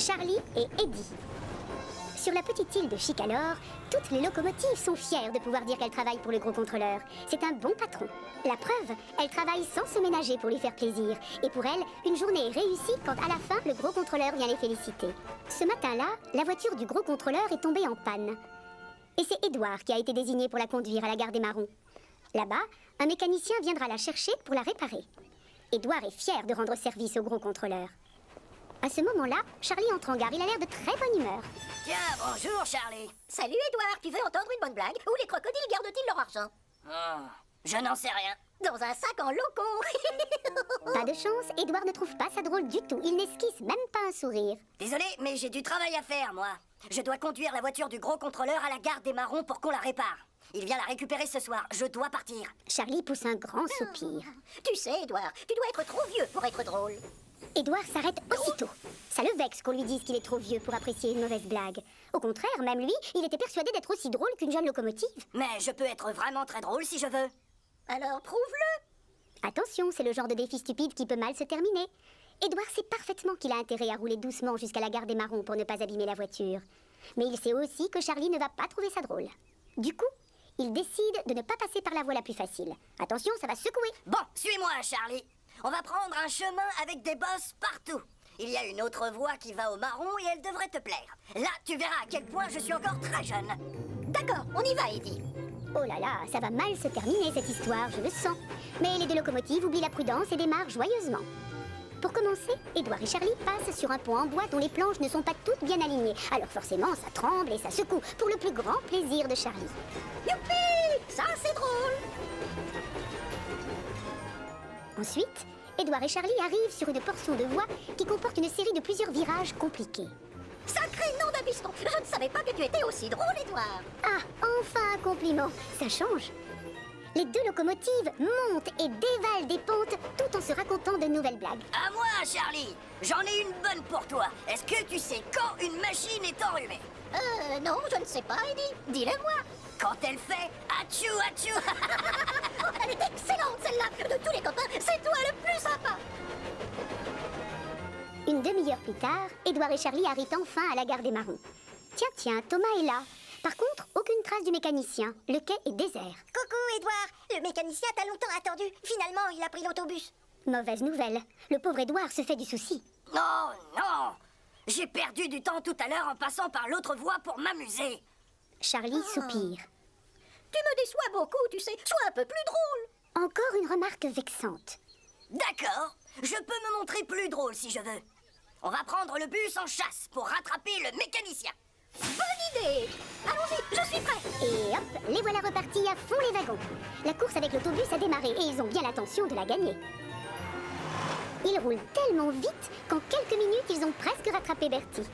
Charlie et Eddie. Sur la petite île de Chicalor, toutes les locomotives sont fières de pouvoir dire qu'elles travaillent pour le gros contrôleur. C'est un bon patron. La preuve, elles travaillent sans se ménager pour lui faire plaisir. Et pour elles, une journée est réussie quand à la fin, le gros contrôleur vient les féliciter. Ce matin-là, la voiture du gros contrôleur est tombée en panne. Et c'est Édouard qui a été désigné pour la conduire à la gare des Marrons. Là-bas, un mécanicien viendra la chercher pour la réparer. Édouard est fier de rendre service au gros contrôleur. À ce moment-là, Charlie entre en gare. Il a l'air de très bonne humeur. Tiens, bonjour Charlie. Salut Édouard, tu veux entendre une bonne blague? Où les crocodiles gardent-ils leur argent? Je n'en sais rien. Dans un sac en loco. Pas de chance, Édouard ne trouve pas ça drôle du tout. Il n'esquisse même pas un sourire. Désolé, mais j'ai du travail à faire, moi. Je dois conduire la voiture du gros contrôleur à la gare des Marrons pour qu'on la répare. Il vient la récupérer ce soir. Je dois partir. Charlie pousse un grand soupir. Tu sais, Édouard, tu dois être trop vieux pour être drôle. Édouard s'arrête aussitôt. Ça le vexe qu'on lui dise qu'il est trop vieux pour apprécier une mauvaise blague. Au contraire, même lui, il était persuadé d'être aussi drôle qu'une jeune locomotive. Mais je peux être vraiment très drôle si je veux. Alors prouve-le. Attention, c'est le genre de défi stupide qui peut mal se terminer. Édouard sait parfaitement qu'il a intérêt à rouler doucement jusqu'à la gare des Marrons pour ne pas abîmer la voiture. Mais il sait aussi que Charlie ne va pas trouver ça drôle. Du coup, il décide de ne pas passer par la voie la plus facile. Attention, ça va secouer. Bon, suis-moi, Charlie. On va prendre un chemin avec des bosses partout. Il y a une autre voie qui va au marron et elle devrait te plaire. Là, tu verras à quel point je suis encore très jeune. D'accord, on y va, Eddie. Oh là là, ça va mal se terminer cette histoire, je le sens. Mais les deux locomotives oublient la prudence et démarrent joyeusement. Pour commencer, Édouard et Charlie passent sur un pont en bois dont les planches ne sont pas toutes bien alignées. Alors forcément, ça tremble et ça secoue, pour le plus grand plaisir de Charlie. Youpi! Ça, c'est drôle. Ensuite, Édouard et Charlie arrivent sur une portion de voie qui comporte une série de plusieurs virages compliqués. Sacré nom d'un piston. Je ne savais pas que tu étais aussi drôle, Édouard. Ah, enfin un compliment, ça change. Les deux locomotives montent et dévalent des pentes tout en se racontant de nouvelles blagues. À moi, Charlie. J'en ai une bonne pour toi. Est-ce que tu sais quand une machine est enrhumée? Non, je ne sais pas, Eddie. Dis-le-moi. Quand elle fait atchou atchou. Oh, elle est excellente, celle-là. De tous les copains, c'est toi le plus sympa. Une demi-heure plus tard, Édouard et Charlie arrivent enfin à la gare des Marrons. Tiens, Thomas est là. Par contre, aucune trace du mécanicien. Le quai est désert. Coucou, Édouard. Le mécanicien t'a longtemps attendu. Finalement, il a pris l'autobus. Mauvaise nouvelle. Le pauvre Édouard se fait du souci. Non, non. J'ai perdu du temps tout à l'heure en passant par l'autre voie pour m'amuser. Charlie soupire. Tu me déçois beaucoup, tu sais. Sois un peu plus drôle. Encore une remarque vexante. D'accord. Je peux me montrer plus drôle si je veux. On va prendre le bus en chasse pour rattraper le mécanicien. Bonne idée. Allons-y, je suis prêt. Et hop, les voilà repartis à fond les wagons. La course avec l'autobus a démarré et ils ont bien l'intention de la gagner. Ils roulent tellement vite qu'en quelques minutes, ils ont presque rattrapé Bertie.